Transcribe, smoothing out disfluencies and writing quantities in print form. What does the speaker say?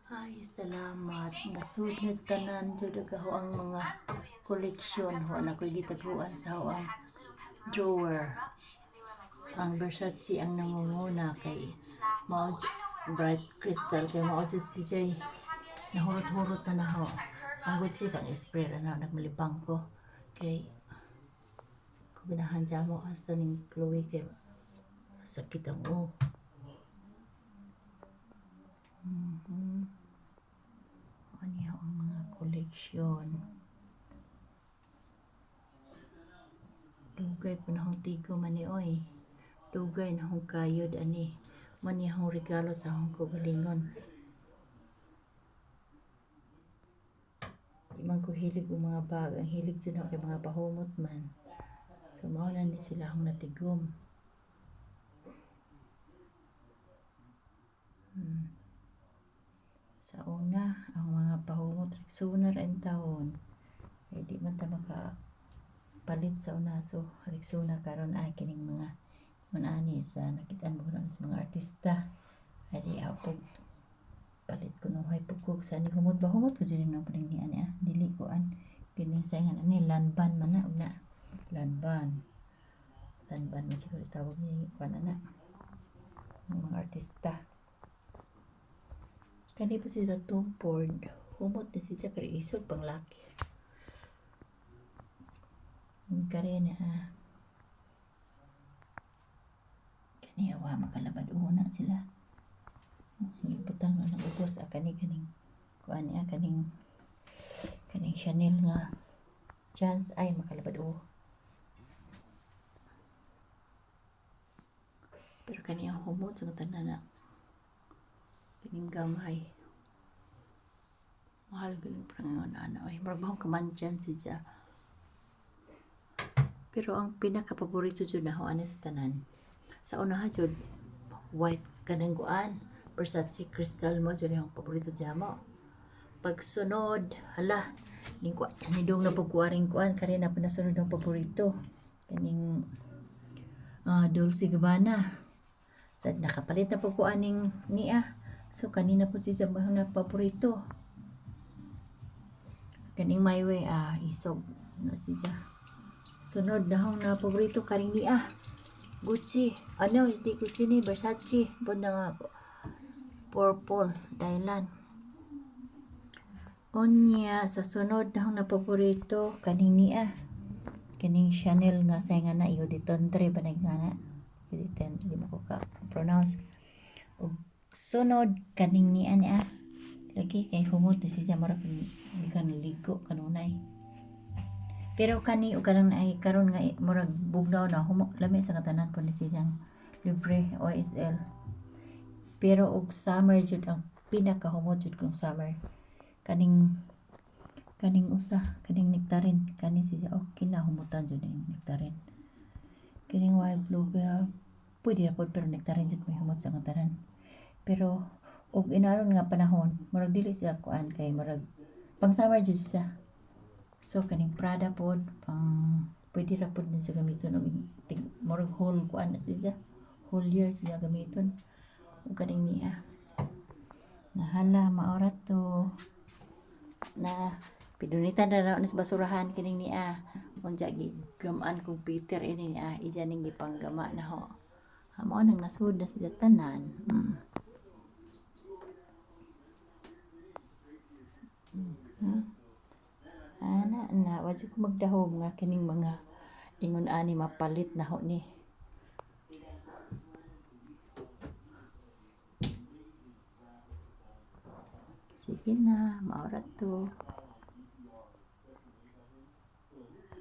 Ay, salamat. Nasud tanan jud ako ang mga koleksyon ho na ko'y gitaguan sa ho ang drawer. Ang Versace ang nangunguna kay mao bright crystal kay mao jud si Jay. Nahurot-hurot na ho. Ang Gucci pang spray na nagmalibang ko kay kung ganahan dyan mo hasta ning Chloe kay sakit ang Ano ang mga koleksyon. Dugay po na akong tigo man ni oy. Dugay na akong kayod ani. Man akong regalo sa akong kugalingon. Di man ko hilig ang mga bag. Ang hilig dyan ako kay mga pahumot man. So mao na ni sila akong natigom. Sa una, ang mga pahumot Rexona rin taon. Eh di man ta palit sa una. So Rexona karon ay kining mga manani sa nakitaan mo sa mga artista. Ay di apog palit ko nung hay pugkog sa ni humot bahumot ko dyan nung paning ni ani dili ko an pinisayangan ani lanban man na lanban man siguro tawag ni kuan ana ng mga artista. Kani po siya Tom Ford. Humot na siya pero isog pang laki. Kani na kani awa makalabad una sila. Iputang na ubos kaning kuan niya kaning Chanel nga chance ay makalabad pero kani ang humot sa tanan na kining gamay mahal galing prangon ana ay marbahong kamantyan siya pero ang pinaka paborito jud na ho ani sa tanan sa unaha jud white kanang kuan Versace crystal mo jud ang paborito jamo pagsunod hala ning kuan ni dong na pagkuaring kuan kani na pinasunod ang paborito kaning Dolce Gabbana sa nakapalit na pagkuan ning niya. So kanina po si Jambahong na paborito. Kaning my way isog na siya. Sunod na hong na paborito kaning niya. Gucci. Ano hindi Gucci ni Versace. Bod na nga purple Thailand. Onya sa sunod na hong na paborito kaning niya. Kaning Chanel nga sayangan na iyo ditontre pa nga na. Hindi mo ko ka-pronounce. Og sunod kaning niya lagi kay humot na siya mara kan ligo kanunay pero kani og kanang ay karon nga murag bugnaw na humot lami sa katanan po ni siyang libre OSL pero og summer jud ang pinakahumot jud kong summer kaning nectarine kani siya okay na humutan jud ning nectarine kining wild bluebell pwede ra pod pero nectarine jud may humot sa katanan pero og inaron nga panahon murag dili siya kuan kay murag pang summer jud siya so kaning Prada pod pang pwede ra pod na siya gamiton og murag whole kuan na siya whole year siya gamiton og kaning niya nahala maorat to na pinunitan na sa basurahan kining niya unja gigamaan kong Peter ini niya ija ning gipanggama na ho mao nang nasud na siya tanan. Ana na wa jud ko magdahom nga kining mga ingon ani mapalit na ho ni sige na maorat to.